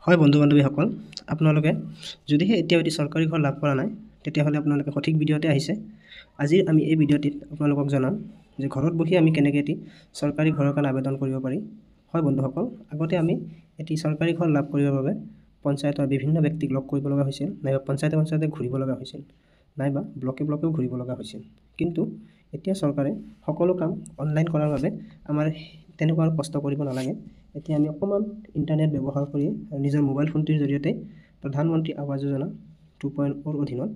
হয় বন্ধু বান্ধৱীসকল, আপোনালোকে যদিহে এতিয়াও এটি চৰকাৰী ঘৰ লাভ কৰা নাই তেতিয়াহ'লে আপোনালোকে সঠিক ভিডিঅ'তে আহিছে। আজি আমি এই ভিডিঅ'টিত আপোনালোকক জনাম যে ঘৰত বহি আমি কেনেকৈ এটি চৰকাৰী ঘৰৰ কাৰণে আবেদন কৰিব পাৰি। হয় বন্ধুসকল, আগতে আমি এটি চৰকাৰী ঘৰ লাভ কৰিবৰ বাবে পঞ্চায়তৰ বিভিন্ন ব্যক্তিক লগ কৰিব লগা হৈছিল, নাইবা পঞ্চায়তে ঘূৰিব লগা হৈছিল, নাইবা ব্লকেও ঘূৰিব লগা হৈছিল। কিন্তু এতিয়া চৰকাৰে সকলো কাম অনলাইন কৰাৰ বাবে আমাৰ তেনেকুৱা আৰু কষ্ট কৰিব নালাগে। এতিয়া আমি অকণমান ইণ্টাৰনেট ব্যৱহাৰ কৰি নিজৰ মোবাইল ফোনটিৰ জৰিয়তে প্ৰধানমন্ত্ৰী আৱাস যোজনা 2.0 অধীনত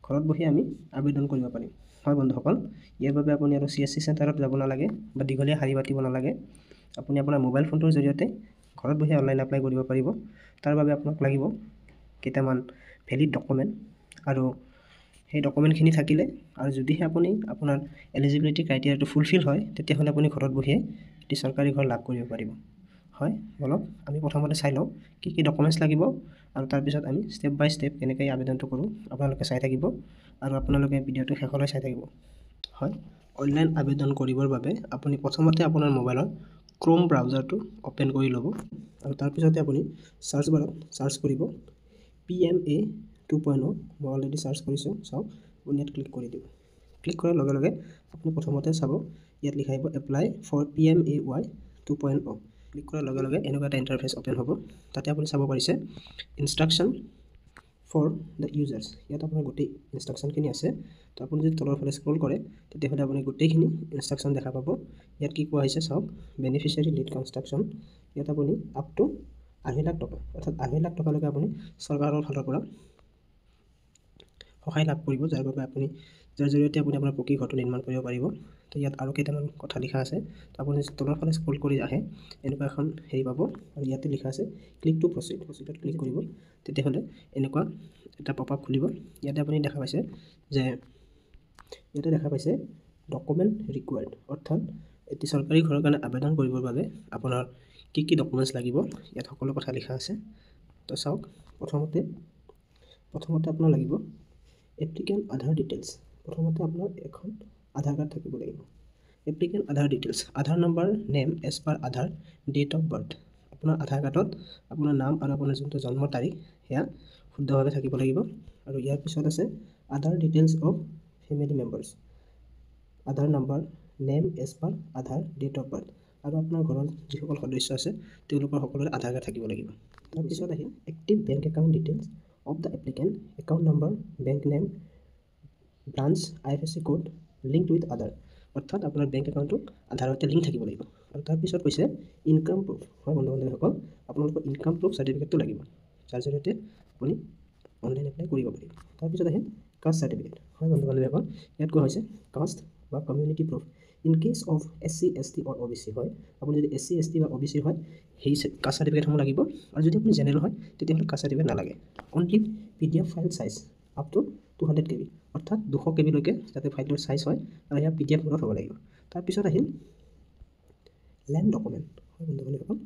ঘৰত বহি আমি আবেদন কৰিব পাৰিম। হয় বন্ধুসকল, ইয়াৰ বাবে আপুনি আৰু CSC চেণ্টাৰত যাব নালাগে বা দীঘলীয়া শাৰী পাতিব নালাগে। আপুনি আপোনাৰ মোবাইল ফোনটোৰ জৰিয়তে ঘৰত বহি অনলাইন এপ্লাই কৰিব পাৰিব। তাৰ বাবে আপোনাক লাগিব কেইটামান ভেলিড ডকুমেণ্ট, আৰু সেই ডকুমেণ্টখিনি থাকিলে আৰু যদিহে আপুনি আপোনাৰ এলিজিবিলিটি ক্ৰাইটেৰিয়াটো ফুলফিল হয় তেতিয়াহ'লে আপুনি ঘৰত বহিয়ে এটি চৰকাৰী ঘৰ লাভ কৰিব পাৰিব। হয়, বলক আমি প্ৰথমতে চাই লওঁ কি কি ডকুমেণ্টছ লাগিব, আৰু তাৰপিছত আমি ষ্টেপ বাই ষ্টেপ কেনেকৈ আবেদনটো কৰোঁ আপোনালোকে চাই থাকিব, আৰু আপোনালোকে ভিডিঅ'টো শেষলৈ চাই থাকিব। হয়, অনলাইন আবেদন কৰিবৰ বাবে আপুনি প্ৰথমতে আপোনাৰ মোবাইলৰ ক্ৰোম ব্ৰাউজাৰটো অ'পেন কৰি ল'ব, আৰু তাৰপিছতে আপুনি চাৰ্চ বাৰত চাৰ্চ কৰিব PMA 2.0। মই অলৰেডি চাৰ্চ কৰিছোঁ, চাওক আপুনি ইয়াত ক্লিক কৰি দিব। ক্লিক কৰাৰ লগে লগে আপুনি প্ৰথমতে চাব ইয়াত লিখা আহিব এপ্লাই ফৰ PMAY 2.0। ক্লিক কৰাৰ লগে লগে এনেকুৱা এটা ইণ্টাৰফেচ অ'পেন হ'ব। তাতে আপুনি চাব পাৰিছে ইনষ্ট্ৰাকশ্যন ফৰ দ্য ইউজাৰ্ছ। ইয়াত আপোনাৰ গোটেই ইনষ্ট্ৰাকশ্যনখিনি আছে। তো আপুনি যদি তলৰ ফালে স্ক্ৰল কৰে তেতিয়াহ'লে আপুনি গোটেইখিনি ইনষ্ট্ৰাকশ্যন দেখা পাব। ইয়াত কি কোৱা হৈছে চাওক, বেনিফিচিয়াৰী লিড কনষ্ট্ৰাকশ্যন। ইয়াত আপুনি আপ টু 2.5 লাখ টকা, অৰ্থাৎ 2.5 লাখ টকালৈকে আপুনি চৰকাৰৰ ফালৰ পৰা সহায় লাভ কৰিব, যাৰ জৰিয়তে আপুনি আপোনাৰ পকী ঘৰটো নিৰ্মাণ কৰিব পাৰিব। তো ইয়াত আৰু কেইটামান কথা লিখা আছে। তো আপুনি তলৰ ফালে স্ক্ৰল কৰি আহে এনেকুৱা এখন হেৰি পাব, আৰু ইয়াতে লিখা আছে ক্লিক টু প্ৰচিড। প্ৰচিডত ক্লিক কৰিব, তেতিয়াহ'লে এনেকুৱা এটা পপআপ খুলিব। ইয়াতে আপুনি দেখা পাইছে ডকুমেণ্ট ৰিকুৱাৰ্ড, অৰ্থাৎ এটি চৰকাৰী ঘৰৰ কাৰণে আবেদন কৰিবৰ বাবে আপোনাৰ কি কি ডকুমেণ্টছ লাগিব ইয়াত সকলো কথা লিখা আছে। তো চাওক, প্ৰথমতে আপোনাৰ লাগিব এপ্লিকেণ্ট আধাৰ ডিটেইলছ। প্ৰথমতে আপোনাৰ এখন আধাৰ কাৰ্ড থাকিব লাগিব। Applicant Aadhaar details, Aadhaar number, name as per Aadhaar, date of birth. আপোনাৰ আধাৰ কাৰ্ডত আপোনাৰ নাম আৰু আপোনাৰ যোনটো জন্ম তাৰিখ সেয়া শুদ্ধভাৱে থাকিব লাগিব। আৰু ইয়াৰ পিছত আছে Aadhaar details of family members, Aadhaar number, name as per Aadhaar, date of birth, আৰু আপোনাৰ ঘৰৰ যিসকল সদস্য আছে তেওঁলোকৰ সকলোৰে আধাৰ কাৰ্ড থাকিব লাগিব। তাৰপিছত আহিল active bank account details of the applicant, account number, bank name, branch, IFSC code, link with Aadhaar, অৰ্থাৎ আপোনাৰ বেংক একাউণ্টটো আধাৰৰ সৈতে লিংক থাকিব লাগিব। আৰু তাৰপিছত কৈছে ইনকাম প্ৰুফ। হয় বন্ধু বান্ধৱীসকল, আপোনালোকৰ ইনকাম প্ৰুফ চাৰ্টিফিকেটটো লাগিব, যাৰ জৰিয়তে আপুনি অনলাইন এপ্লাই কৰিব পাৰিব। তাৰপিছত আহিল কাষ্ট চাৰ্টিফিকেট। হয় বন্ধু বান্ধৱীসকল, ইয়াত কোৱা হৈছে কাষ্ট বা community proof in case of SC ST or OBC। হয়, আপুনি যদি SC ST বা OBC হয় সেই কাষ্ট চাৰ্টিফিকেটসমূহ লাগিব, আৰু যদি আপুনি জেনেৰেল হয় তেতিয়াহ'লে কাষ্ট চাৰ্টিফিকেট নালাগে। Only PDF file size up to 200 KB, অৰ্থাৎ 200 KB লৈকে যাতে ফাইলটোৰ চাইজ হয়, আৰু ইয়াৰ PDF মডত হ'ব লাগিব। তাৰপিছত আহিল লেণ্ড ডকুমেণ্ট। হয় বন্ধু বান্ধৱীসকল,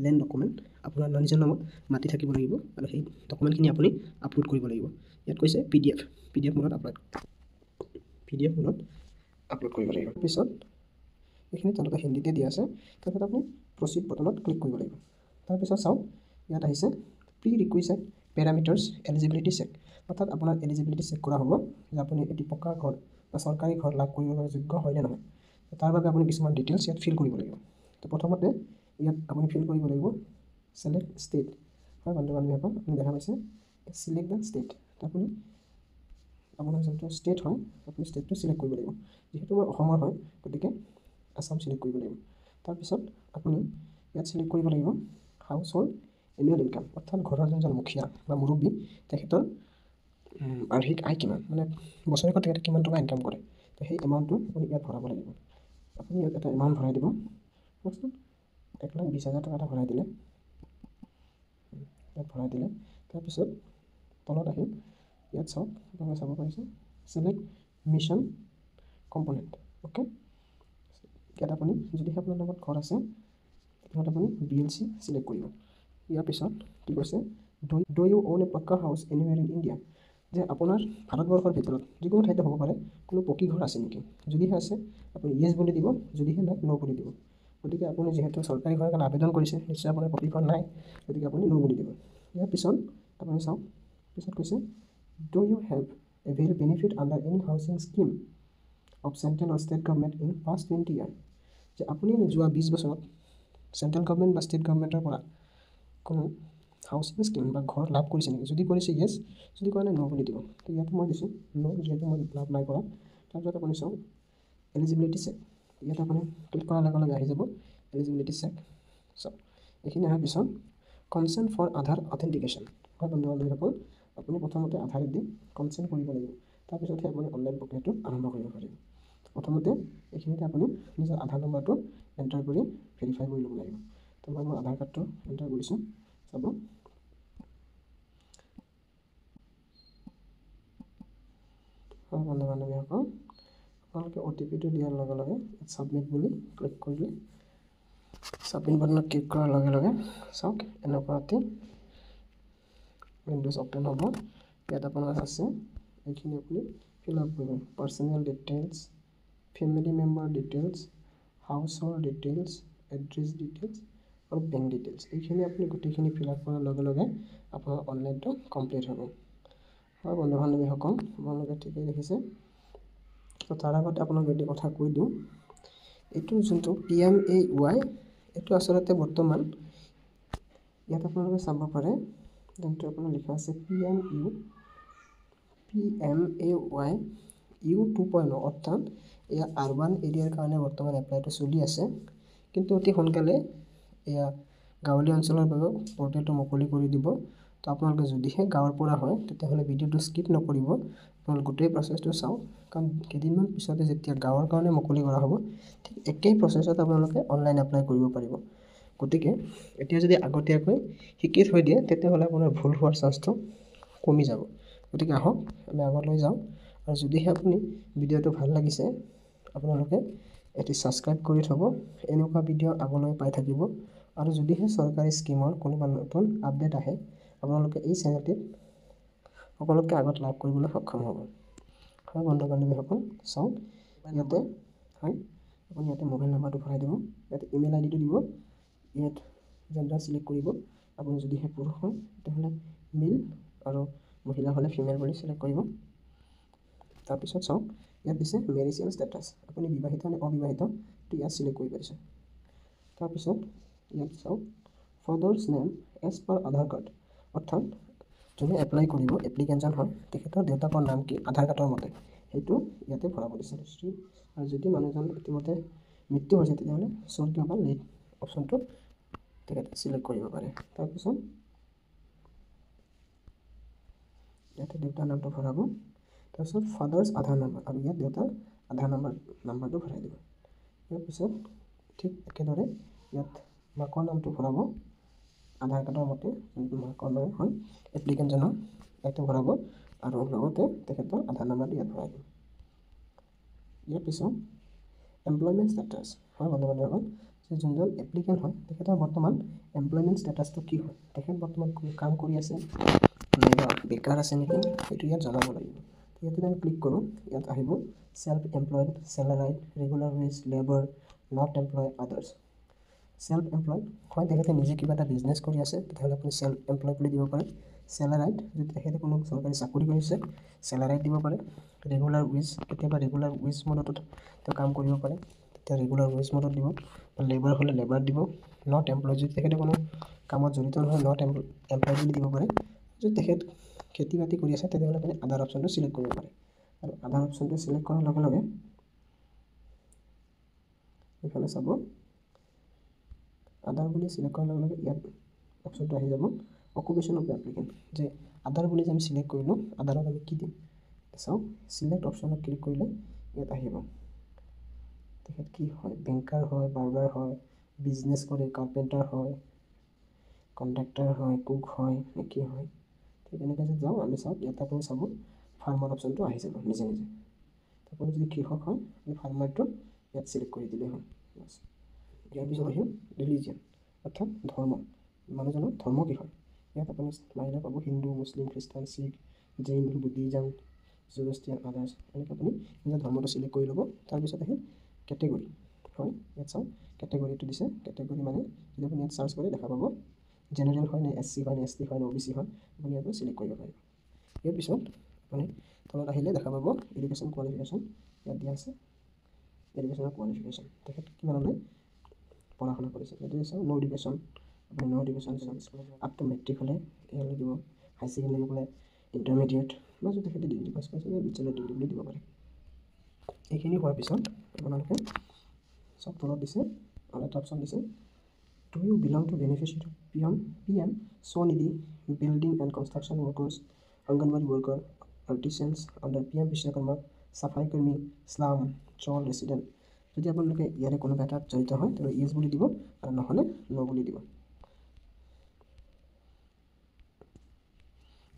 লেণ্ড ডকুমেণ্ট, আপোনাৰ নিজৰ নামত মাটি থাকিব লাগিব, আৰু সেই ডকুমেণ্টখিনি আপুনি আপলোড কৰিব লাগিব। ইয়াত কৈছে PDF মডত আপলোড কৰিব লাগিব। তাৰপিছত এইখিনি তলতে হিন্দীতে দিয়া আছে। তাৰপিছত আপুনি প্ৰচিড বটনত ক্লিক কৰিব লাগিব। তাৰপিছত চাওক, ইয়াত আহিছে প্ৰি ৰিকুইজিট পেৰামিটাৰ্ছ এলিজিবিলিটি চেক, অৰ্থাৎ আপোনাৰ এলিজিবিলিটি চেক কৰা হ'ব যে আপুনি এটি পকা ঘৰ বা চৰকাৰী ঘৰ লাভ কৰিবৰ বাবে যোগ্য হয় নে নহয়। তাৰ বাবে আপুনি কিছুমান ডিটেইলছ ইয়াত ফিল কৰিব লাগিব। তো প্ৰথমতে ইয়াত আপুনি ফিল কৰিব লাগিব ছিলেক্ট ষ্টেট। হয় বন্ধু বান্ধৱীসকল, আপুনি দেখা পাইছে ছিলেক্ট দ্য ষ্টেট। আপুনি আপোনাৰ যোনটো ষ্টেট হয় আপুনি ষ্টেটটো ছিলেক্ট কৰিব লাগিব। যিহেতু মই অসমৰ হয় গতিকে আছাম ছিলেক্ট কৰিব লাগিব। তাৰপিছত আপুনি ইয়াত ছিলেক্ট কৰিব লাগিব হাউচ হোল্ড এনুৱেল ইনকাম, অৰ্থাৎ ঘৰৰ যোনজন মুখীয়া বা মুৰব্বী তেখেতৰ বাৰ্ষিক আয় কিমান, মানে বছৰেকত তেখেতে কিমান টকা ইনকাম কৰে। তো সেই এমাউণ্টটো আপুনি ইয়াত ভৰাব লাগিব। আপুনি ইয়াত এটা এমাউণ্ট ভৰাই দিব, 1,20,000 টকা এটা ভৰাই দিলে। তাৰপিছত তলত আহিল ইয়াত চাওক, আপোনালোকে চাব পাৰিছে ছিলেক্ট মিছন কম্পনেণ্ট। অ'কে, ইয়াত আপুনি যদিহে আপোনাৰ লগত ঘৰ আছে তেতিয়াহ'লে আপুনি BLC ছিলেক্ট কৰিব। ইয়াৰ পিছত কি কৈছে, ডু ইউ অ'ন এ পাক্কা হাউচ এনিৱেৰ ইন ইণ্ডিয়া, যে আপোনাৰ ভাৰতবৰ্ষৰ ভিতৰত যিকোনো ঠাইতে হ'ব পাৰে কোনো পকী ঘৰ আছে নেকি। যদিহে আছে আপুনি য়েছ বুলি দিব, যদিহে নাই ন' বুলি দিব। গতিকে আপুনি যিহেতু চৰকাৰী ঘৰৰ কাৰণে আবেদন কৰিছে নিশ্চয় আপোনাৰ পকী ঘৰ নাই, গতিকে আপুনি ন' বুলি দিব। ইয়াৰ পিছত আপুনি চাওক, পিছত কৈছে do you have avail benefit under any housing scheme of central or state government in past 20 year, যে আপুনি যোৱা 20 বছৰত চেণ্ট্ৰেল গভৰ্ণমেণ্ট বা ষ্টেট গভৰ্ণমেণ্টৰ পৰা কোনো হাউচিং স্কিম বা ঘৰ লাভ কৰিছে নেকি? যদি কৰিছে য়েছ, যদি কৰা নাই ন' বুলি দিব। তো ইয়াত মই দিছোঁ ন', যিহেতু মই লাভ নাই কৰা। তাৰপিছত আপুনি চাওক এলিজিবিলিটি চেক, ইয়াত আপুনি ক্লিক কৰাৰ লগে লগে আহি যাব এলিজিবিলিটি চেক। চাওক এইখিনি অহাৰ পিছত কনচেণ্ট ফৰ আধাৰ অথেণ্টিকেশ্যন, হয় বন্ধু বান্ধৱীসকল, আপুনি প্ৰথমতে আধাৰ দি কনচেণ্ট কৰিব লাগিব। তাৰপিছতহে আপুনি অনলাইন প্ৰক্ৰিয়াটো আৰম্ভ কৰিব পাৰিব। প্ৰথমতে এইখিনিতে আপুনি নিজৰ আধাৰ নম্বৰটো এণ্টাৰ কৰি ভেৰিফাই কৰি ল'ব লাগিব। তো মই মোৰ আধাৰ কাৰ্ডটো এণ্টাৰ কৰিছোঁ, চাব। হয় বন্ধু বান্ধৱীসকল, আপোনালোকে OTPটো দিয়াৰ লগে লগে ছাবমিট বুলি ক্লিক কৰিলে, ছাবমিট বাটনত ক্লিক কৰাৰ লগে লগে চাওক এনেকুৱা এটি উইণ্ড'জ অ'পেন হ'ব। ইয়াত আপোনাৰ আছে এইখিনি আপুনি ফিল আপ কৰিব, personal details, family member details, house hold details, address details আৰু বেংক ডিটেইলছ। এইখিনি আপুনি গোটেইখিনি ফিল আপ কৰাৰ লগে লগে আপোনাৰ অনলাইনটো কমপ্লিট হ'ব। হয় বন্ধু বান্ধৱীসকল, আপোনালোকে ঠিকেই দেখিছে। তো তাৰ আগতে আপোনাক এটি কথা কৈ দিওঁ, এইটো যোনটো PMAY, এইটো আচলতে বৰ্তমান ইয়াত আপোনালোকে চাব পাৰে, যোনটো আপোনাৰ লিখা আছে PMAY U 2.0, অৰ্থাৎ এয়া আৰ্বান এৰিয়াৰ কাৰণে বৰ্তমান এপ্লাইটো চলি আছে, কিন্তু অতি সোনকালে এয়া গাঁৱলীয়া অঞ্চলৰ বাবে পৰ্টেলটো মুকলি কৰি দিব। তো আপোনালোকে যদিহে গাঁৱৰ পৰা হয় তেতিয়াহ'লে ভিডিঅ'টো স্কিপ নকৰিব, আপোনালোকে গোটেই প্ৰচেছটো চাওক, কাৰণ কেইদিনমান পিছতে যেতিয়া গাঁৱৰ কাৰণে মুকলি কৰা হ'ব, ঠিক একেই প্ৰচেছত আপোনালোকে অনলাইন এপ্লাই কৰিব পাৰিব। গতিকে এতিয়া যদি আগতীয়াকৈ শিকি থৈ দিয়ে তেতিয়াহ'লে আপোনাৰ ভুল হোৱাৰ চান্সটো কমি যাব। গতিকে আহক আমি আগলৈ যাওঁ, আৰু যদিহে আপুনি ভিডিঅ'টো ভাল লাগিছে আপোনালোকে এটি ছাবস্ক্ৰাইব কৰি থ'ব, এনেকুৱা ভিডিঅ' আগলৈ পাই থাকিব। আৰু যদিহে চৰকাৰী স্কিমৰ কোনোবা নতুন আপডেট আহে আপোনালোকে এই চেনেলটিত সকলোতকৈ আগত লাভ কৰিবলৈ সক্ষম হ'ব। হয় বন্ধু বান্ধৱীসকল, চাওক ইয়াতে হয় আপুনি ইয়াতে মোবাইল নাম্বাৰটো ভৰাই দিব, ইয়াতে ইমেইল আইডিটো দিব, ইয়াত জেণ্ডাৰ চিলেক্ট কৰিব। আপুনি যদিহে পুৰুষ হয় তেতিয়াহ'লে মেল আৰু মহিলা হ'লে ফিমেল বুলি চিলেক্ট কৰিব। তাৰপিছত চাওক ইয়াত দিছে মেৰিচিয়েল ষ্টেটাছ, আপুনি বিবাহিত নে অবিবাহিত, তো ইয়াত চিলেক্ট কৰি পাৰিছে। তাৰপিছত ইয়াত চাওক ফাদাৰ্ছ নেম এজ পাৰ আধাৰ কাৰ্ড, অৰ্থাৎ যোনে এপ্লাই কৰিব এপ্লিকেণ্টজন হয় তেখেতৰ দেউতাকৰ নাম কি আধাৰ কাৰ্ডৰ মতে সেইটো ইয়াতে ভৰাব দিছে। আৰু যদি মানুহজন ইতিমধ্যে মৃত্যু হৈছে তেতিয়াহ'লে স্বৰ্গীয় বা লেট অপশ্যনটো তেখেতে চিলেক্ট কৰিব পাৰে। তাৰপিছত ইয়াতে দেউতাৰ নামটো ভৰাব, তাৰপিছত ফাদাৰ্ছ আধাৰ নাম্বাৰ, আৰু ইয়াত দেউতাৰ আধাৰ নাম্বাৰটো ভৰাই দিব। ইয়াৰ পিছত ঠিক একেদৰে ইয়াত মাকৰ নামটো ভৰাব, আধাৰ কাৰ্ডৰ মতে যোনটো মাকৰ নাম হয় এপ্লিকেণ্টজনৰ ইয়াতে ভৰাব, আৰু লগতে তেখেতৰ আধাৰ নাম্বাৰটো ইয়াত ভৰাই দিব। ইয়াৰ পিছত এমপ্লয়মেণ্ট ষ্টেটাছ, হয় বন্ধু বান্ধৱীসকল, যে যোনজন এপ্লিকেণ্ট হয় তেখেতৰ বৰ্তমান এমপ্লয়মেণ্ট ষ্টেটাছটো কি হয়, তেখেত বৰ্তমান কাম কৰি আছে নাইবা বেকাৰ আছে নেকি, সেইটো ইয়াত জনাব লাগিব। ইয়াতে আমি ক্লিক কৰোঁ, ইয়াত আহিব self employed, salaried, regular wage, labour, not employ, others. Self employed হয় তেখেতে নিজে কিবা এটা বিজনেছ কৰি আছে তেতিয়াহ'লে আপুনি চেল্ফ এমপ্লয়ড বুলি দিব পাৰে। চেলাৰাইড যদি তেখেতে কোনো চৰকাৰী চাকৰি কৰিছে চেলাৰাইড দিব পাৰে। ৰেগুলাৰ ৱেজ, কেতিয়াবা ৰেগুলাৰ ৱেজ মডতো তেওঁ কাম কৰিব পাৰে তেতিয়া ৰেগুলাৰ ৱেজ মডত দিব। লেবাৰ হ'লে লেবাৰ দিব। নট এমপ্লয়ড যদি তেখেতে কোনো কামত জড়িত নহয় নট এমপ্লয়ড বুলি দিব পাৰে। যদি তেখেত খেতি বাতি কৰি আছে তেতিয়াহ'লে আপুনি আধাৰ অপশ্যনটো চিলেক্ট কৰিব পাৰে, আৰু আধাৰ অপশ্যনটো চিলেক্ট কৰাৰ লগে লগে এইফালে চাব আধাৰ বুলি চিলেক্ট কৰাৰ লগে লগে ইয়াত অপশ্যনটো আহি যাব অকুপেশ্যন অফ দ্য এপ্লিকেণ্ট, যে আধাৰ বুলি যে আমি চিলেক্ট কৰিলোঁ আধাৰত আমি কি দিম। চাওক চিলেক্ট অপশ্যনত ক্লিক কৰিলে ইয়াত আহিব তেখেত কি হয়, বেংকাৰ হয়, বাৰ্বাৰ হয়, বিজনেছ কৰে, কাৰ্পেণ্টাৰ হয়, কণ্ডাক্টাৰ হয়, কুক হয় নে কি হয়। ঠিক এনেকৈ যে যাওঁ আমি চাওক ইয়াত আপুনি চাব ফাৰ্মাৰ অপশ্যনটো আহি যাব নিজে নিজে। আপুনি যদি কৃষক হয় আপুনি ফাৰ্মাৰটো ইয়াত চিলেক্ট কৰি দিলেই হয়। ইয়াৰ পিছত আহিম ৰিলিজিয়ন, অৰ্থাৎ ধৰ্ম, মানুহজনৰ ধৰ্ম কি হয়। ইয়াত আপুনি মাৰিলে পাব হিন্দু, মুছলিম, খ্ৰীষ্টান, শিখ, জৈন, বুদ্ধিজম, জুৰষ্ট্ৰিয়ান, আদাৰ্ছ, এনেকৈ আপুনি নিজৰ ধৰ্মটো চিলেক্ট কৰি ল'ব। তাৰপিছত আহিল কেটেগৰী, হয় ইয়াত চাওক কেটেগৰীটো দিছে। কেটেগৰী মানে যদি আপুনি ইয়াত চাৰ্চ কৰি দেখা পাব জেনেৰেল হয় নে SC হয় নে ST হয় নে OBC হয় আপুনি ইয়াৰ পৰা চিলেক্ট কৰিব পাৰিব। ইয়াৰ পিছত আপুনি তলত আহিলে দেখা পাব এডুকেশ্যন কোৱালিফিকেশ্যন ইয়াত দিয়া আছে এডুকেশ্যনৰ কোৱালিফিকেশ্যন তেখেত কিমানলৈ পঢ়া শুনা কৰিছে এইটো চাওক নো এডুকেশ্যন আপুনি নো এডুকেশ্যন আপ টু মেট্ৰিক হ'লে ইয়ালৈ দিব হাই ছেকেণ্ডেৰী হ'লে ইণ্টাৰমিডিয়েট বা যদি তেখেতে ডিগ্ৰী পাছ কৰিছে বেচেলৰ ডিগ্ৰী বুলি দিব পাৰে। এইখিনি হোৱাৰ পিছত আপোনালোকে চব তলত দিছে আৰু এটা অপশ্যন দিছে do you belong to beneficiary PM Svanidhi building and construction workers anganwadi worker artisans under PM Vishwakarma চাফাই কৰ্মী শ্লাম চল ৰেচিডেণ্ট যদি আপোনালোকে ইয়াৰে কোনোবা এটাত জড়িত হয় তেন্তে ইয়েছ বুলি দিব আৰু নহ'লে ন' বুলি দিব।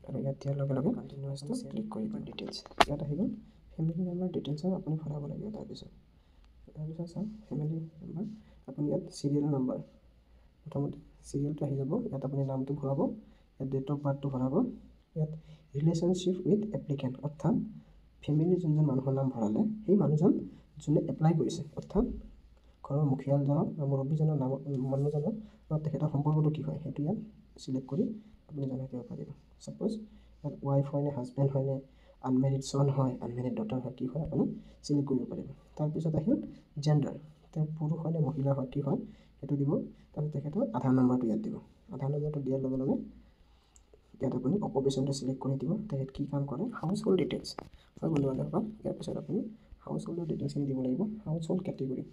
আৰু ইয়াত দিয়াৰ লগে লগে কণ্টিনিউৱাছটো ক্লিক কৰি দিব ডিটেইলছ ইয়াত আহি গ'ল ফেমিলি মেম্বাৰ ডিটেইলছৰ আপুনি ভৰাব লাগিব। তাৰপিছত চাওক ফেমিলি মেম্বাৰ আপুনি ইয়াত চিৰিয়েল নাম্বাৰ প্ৰথমতে চিৰিয়েলটো আহি যাব ইয়াত আপুনি নামটো ভৰাব ইয়াত ডেট অফ বাৰ্থটো ভৰাব ইয়াত ৰিলেশ্যনশ্বিপ উইথ এপ্লিকেণ্ট অৰ্থাৎ ফেমিলিৰ যোনজন মানুহৰ নাম ভৰালে সেই মানুহজন যোনে এপ্লাই কৰিছে অৰ্থাৎ ঘৰৰ মুখিয়ালজনৰ বা মুৰব্বীজনৰ নাম মানুহজনৰ তেখেতৰ সম্পৰ্কটো কি হয় সেইটো ইয়াত চিলেক্ট কৰি আপুনি জনাই দিব পাৰিব। ছাপ'জ ইয়াত ৱাইফ হয় নে হাজবেণ্ড হয় নে আনমেৰিড চন হয় আনমেৰিড ডটাৰ হয় কি হয় আপুনি চিলেক্ট কৰিব পাৰিব। তাৰপিছত আহিল জেণ্ডাৰ তেওঁ পুৰুষ হয় নে মহিলা হয় কি হয় সেইটো দিব। তাৰপিছত তেখেতৰ আধাৰ নম্বৰটো ইয়াত দিব আধাৰ নম্বৰটো দিয়াৰ লগে লগে ইয়াত আপুনি অকুপেশ্যনটো চিলেক্ট কৰি দিব তেখেত কি কাম কৰে হাউচ হোল্ড ডিটেইলছ হয় বন্ধু বান্ধৱসকল। ইয়াৰ পিছত আপুনি হাউচ হোল্ডৰ ডিটেইলছখিনি দিব লাগিব। হাউচ হোল্ড কেটেগৰী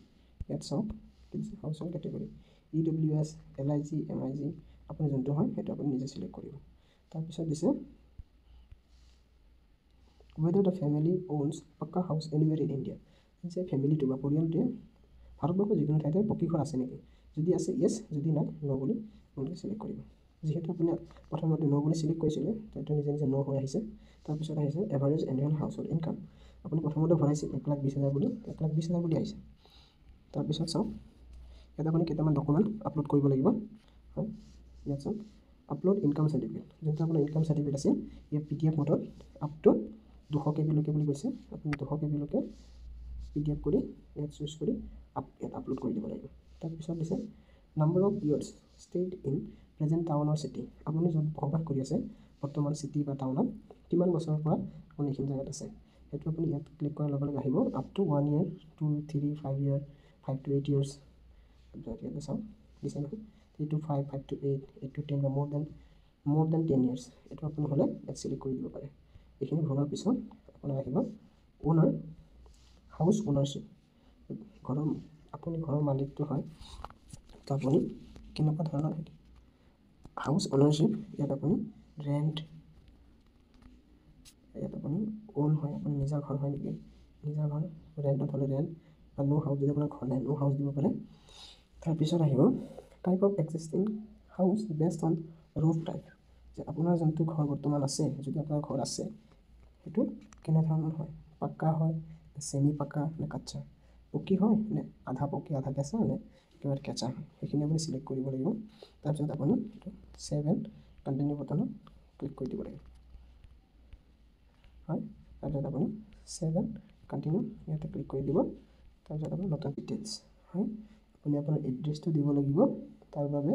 ইয়াত চাওক কি দিছে house hold category EWS LIG MIG আপুনি যোনটো হয় সেইটো আপুনি নিজে চিলেক্ট কৰিব। তাৰপিছত দিছে whether the family owns পাক্কা হাউচ এনিৱেৰ ইন ইণ্ডিয়া যে ফেমিলিটো বা পৰিয়ালটোৱে ভাৰতবৰ্ষৰ যিকোনো ঠাইতে পকী ঘৰ আছে নেকি যদি আছে য়েছ যদি নাই ন' বুলি আপোনালোকে চিলেক্ট কৰিব। যিহেতু আপুনি প্ৰথমতে ন' বুলি চিলেক্ট কৰিছিলে সেইটো নিজে নিজে ন' হৈ আহিছে। তাৰপিছত আহিছে average annual house hold income আপুনি প্ৰথমতে ভৰাইছিল 1,20,000 বুলি 1,20,000 বুলি আহিছে। তাৰপিছত চাওক ইয়াত আপুনি কেইটামান ডকুমেণ্ট আপলোড কৰিব লাগিব হয় ইয়াত চাওক আপলোড ইনকাম চাৰ্টিফিকেট যোনটো আপোনাৰ ইনকাম চাৰ্টিফিকেট আছিল ইয়াত PDF মডত আপ টু 200 KB লৈকে বুলি কৈছে আপুনি 200 KB লৈকে PDF কৰি ইয়াত চুজ কৰি ইয়াত আপলোড কৰি দিব লাগিব। তাৰপিছত দিছে number of years stayed in present town or city আপুনি য'ত বসবাস কৰি আছে বৰ্তমান চিটি বা টাউনত কিমান বছৰৰ পৰা আপুনি এইখিনি জেগাত আছে সেইটো আপুনি ইয়াত ক্লিক কৰাৰ লগে লগে আহিব up to 1 year 2 3 5 year 5 to 8 years তাৰপিছত ইয়াতে চাওক দিছে নহয় 3 to 5 5 to 8 8 to 10 বা more than 10 years এইটো আপুনি হ'লে ইয়াত চিলেক্ট কৰি দিব পাৰে। এইখিনি ভৰাৰ পিছত আপোনাৰ আহিব অ'নাৰ হাউচ অ'নাৰশ্বিপ ঘৰৰ আপুনি ঘৰৰ মালিকটো হয় তো আপুনি কেনেকুৱা ধৰণৰ হাউচ অ'নাৰশ্বিপ ইয়াত আপুনি ৰেণ্ট ইয়াত আপুনি অ'ন হয় আপুনি নিজা ঘৰ হয় নেকি নিজা ঘৰ ৰেণ্টত হ'লে ৰেণ্ট বা নো হাউচ যদি আপোনাৰ ঘৰ নাই নো হাউচ দিব পাৰে। তাৰপিছত আহিব type of existing house best on roof type যে আপোনাৰ যোনটো ঘৰ বৰ্তমান আছে যদি আপোনাৰ ঘৰ আছে সেইটো কেনেধৰণৰ হয় পাক্কা হয় ছেমি পাক্কা নে কাচ্চা পকী হয় নে আধা পকী আধা কেঁচা নে একেবাৰে কেঁচা হয় সেইখিনি আপুনি চিলেক্ট কৰিব লাগিব। তাৰপিছত আপুনি এইটো ছেভ এণ্ড কণ্টিনিউ বটনত ক্লিক কৰি দিব লাগিব হয়। তাৰপিছত আপুনি ছেভ এণ্ড কণ্টিনিউ ইয়াতে ক্লিক কৰি দিব। তাৰপিছত আপুনি নতুন ডিটেইলছ হয় আপুনি আপোনাৰ এড্ৰেছটো দিব লাগিব। তাৰ বাবে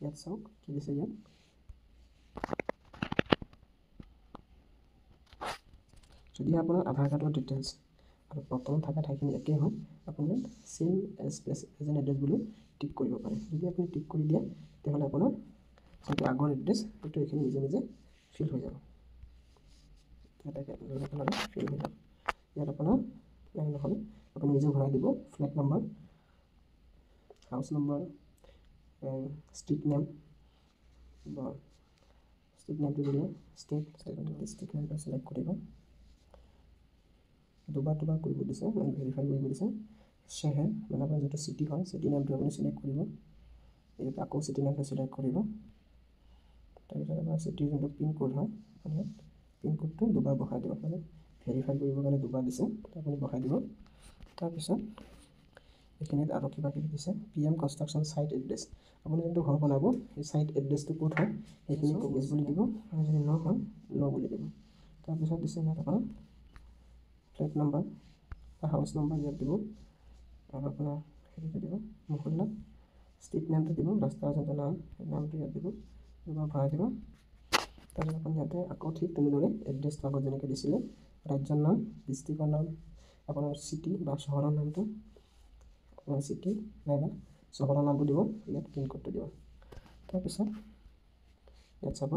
ইয়াত চাওক কি দিছে ইয়াত যদি আপোনাৰ আধাৰ কাৰ্ডৰ ডিটেইলছ আৰু বৰ্তমান থকা ঠাইখিনি একেই হয় আপুনি ছেম এজ এন এড্ৰেছ বুলি টিক কৰিব পাৰে। যদি আপুনি টিক কৰি দিয়ে তেতিয়াহ'লে আপোনাৰ যোনটো আগৰ এড্ৰেছ সেইটো এইখিনি নিজে নিজে ফিল হৈ যাব ফিল হৈ যাব। ইয়াত আপোনাৰ নহ'লে আপুনি নিজে ভৰাই দিব flat number house number street name বা ষ্ট্ৰীট নেমটো দিলে ষ্ট্ৰীট নেমটো চিলেক্ট কৰিব দুবাৰ কৰিব দিছে মানে ভেৰিফাই কৰিব দিছে চেহেৰ মানে আপোনাৰ যিটো চিটি হয় চিটি নেমটো আপুনি চিলেক্ট কৰিব ইয়াত আকৌ চিটি নেমটো চিলেক্ট কৰিব। তাৰপিছত আপোনাৰ চিটিৰ যোনটো পিনক'ড হয় আপুনি পিনক'ডটো দুবাৰ বহাই দিব মানে ভেৰিফাই কৰিবৰ কাৰণে দুবাৰ দিছে আপুনি বহাই দিব। তাৰপিছত এইখিনিত আৰু কিবা কিবি দিছে PM কনষ্ট্ৰাকশ্যন ছাইট এড্ৰেছ আপুনি যোনটো ঘৰ বনাব সেই ছাইট এড্ৰেছটো ক'ত হয় সেইখিনি য়েছ বুলি দিব আৰু যদি ন হয় ন বুলি দিব। তাৰপিছত দিছে ইয়াত আপোনাৰ ফ্লেট নম্বৰ বা হাউচ নম্বৰ ইয়াত দিব আৰু আপোনাৰ হেৰিটো দিব মহল্লা ষ্ট্ৰীট নেমটো দিব, ৰাস্তাৰ যোনটো নামটো ইয়াত দিব, ভৰাই দিব। তাৰপিছত আপুনি ইয়াতে আকৌ ঠিক তেনেদৰে এড্ৰেছটো আগত যেনেকৈ দিছিলে, ৰাজ্যৰ নাম, ডিষ্ট্ৰিক্টৰ নাম, আপোনাৰ চিটি বা চহৰৰ নামটো, আপোনাৰ চিটি নাইবা চহৰৰ নামটো দিব, ইয়াত পিনক'ডটো দিব। তাৰপিছত ইয়াত চাব,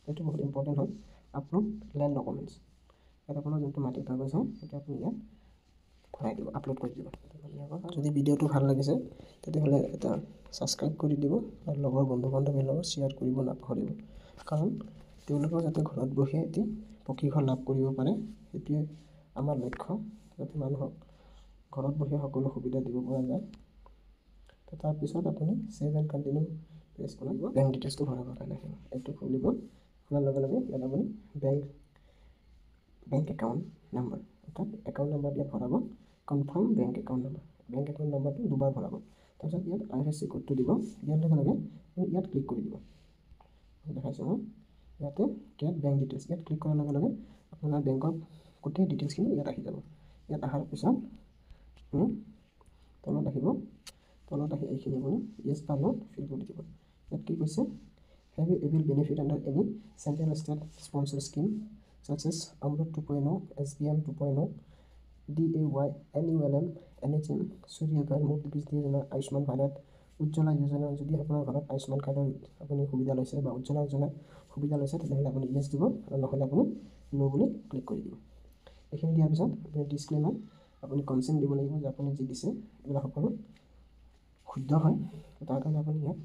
এইটো বহুত ইম্পৰ্টেণ্ট হয়, আপলোড লেণ্ড ডকুমেণ্টছ। ইয়াত আপোনাৰ যোনটো মাটিৰ কাগজ হয় সেইটো আপুনি ইয়াত ভৰাই দিব, আপলোড কৰি দিব। যদি ভিডিঅ'টো ভাল লাগিছে তেতিয়াহ'লে এটা ছাবস্ক্ৰাইব কৰি দিব আৰু লগৰ বন্ধু বান্ধৱীৰ লগত শ্বেয়াৰ কৰিব নাপাহৰিব, কাৰণ তেওঁলোকেও যাতে ঘৰত বহি এটি পকী ঘৰ লাভ কৰিব পাৰে, সেইটোৱে আমাৰ লক্ষ্য, যাতে মানুহক ঘৰত বহি সকলো সুবিধা দিব পৰা যায়। তো তাৰপিছত আপুনি ছেভ এণ্ড কণ্টিনিউ প্ৰেছ কৰিব, বেংক ডিটেইলছটো ভৰাবৰ কাৰণে আহিব। এইটো খুলিব, খোলাৰ লগে লগে ইয়াত আপুনি বেংক একাউণ্ট নাম্বাৰ, অৰ্থাৎ একাউণ্ট নাম্বাৰ ইয়াত ভৰাব, confirm bank account number, bank account নাম্বাৰটো দুবাৰ ভৰাব। তাৰপিছত ইয়াত IFSC কোডটো দিব, দিয়াৰ লগে লগে ইয়াত ক্লিক কৰি দিব। দেখাইছোঁ মই ইয়াতে গেট বেংক ডিটেইলছ, ইয়াত ক্লিক কৰাৰ লগে লগে আপোনাৰ বেংকৰ গোটেই ডিটেইলছখিনি ইয়াত আহি যাব। ইয়াত অহাৰ পিছত আপুনি তলত আহিব, তলত আহি এইখিনি আপুনি য়েছ বা নো ফিল কৰি দিব। ইয়াত কি কৈছে, have you avail benefit under any central state sponsor scheme such as Amrut 2.0, SBM 2.0, DAY, NULM, NHM, Surya Ghar, Mukti Bijli Yojana, Ayushman Bharat, Ujjwala Yojana. যদি আপোনাৰ ঘৰত আয়ুষ্মান কাৰ্ডৰ আপুনি সুবিধা লৈছে বা উজ্জ্বলা যোজনাৰ সুবিধা লৈছে তেতিয়াহ'লে আপুনি ইয়েছ দিব, আৰু নহ'লে আপুনি নো বুলি ক্লিক কৰি দিব। এইখিনি দিয়াৰ পিছত আপুনি ডিছক্লেইমাৰ, আপুনি কনচেণ্ট দিব লাগিব যে আপুনি যি দিছে এইবিলাক সকলো শুদ্ধ হয়। তাৰ কাৰণে আপুনি ইয়াত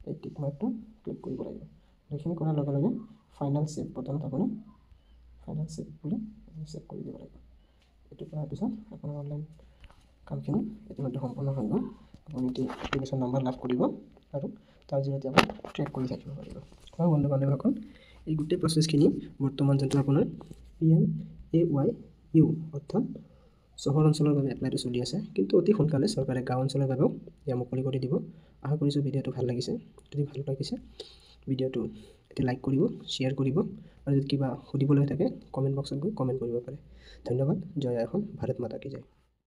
এই টিক মাৰ্কটো ক্লিক কৰিব লাগিব। এইখিনি কৰাৰ লগে লগে ফাইনেল ছেভ বটনত আপুনি ফাইনেল ছেভ বুলি ছেভ কৰি দিব লাগিব। এইটো কৰাৰ পিছত আপোনাৰ অনলাইন কামখিনি ইতিমধ্যে সম্পূৰ্ণ হৈ গ'ল। আপুনি এতিয়া এপ্লিকেশ্যন নম্বৰ লাভ কৰিব আৰু তাৰ জৰিয়তে আপুনি ট্ৰেক কৰি থাকিব পাৰিব। হয় বন্ধু বান্ধৱীসকল, এই গোটেই প্ৰচেছখিনি বৰ্তমান যোনটো আপোনাৰ PMAYU অৰ্থাৎ চহৰ অঞ্চলৰ বাবে এপ্লাইটো চলি আছে, কিন্তু অতি সোনকালে চৰকাৰে গাঁও অঞ্চলৰ বাবেও এয়া মুকলি কৰি দিব। আশা কৰিছোঁ ভিডিঅ'টো ভাল লাগিছে। যদি ভাল লাগিছে ভিডিঅ'টো এতিয়া লাইক কৰিব, শ্বেয়াৰ কৰিব, আৰু যদি কিবা সুধিবলৈ থাকে কমেণ্ট বক্সত গৈ কমেণ্ট কৰিব পাৰে। ধন্যবাদ। জয় আই অসম, ভাৰত মাতা কি জয়।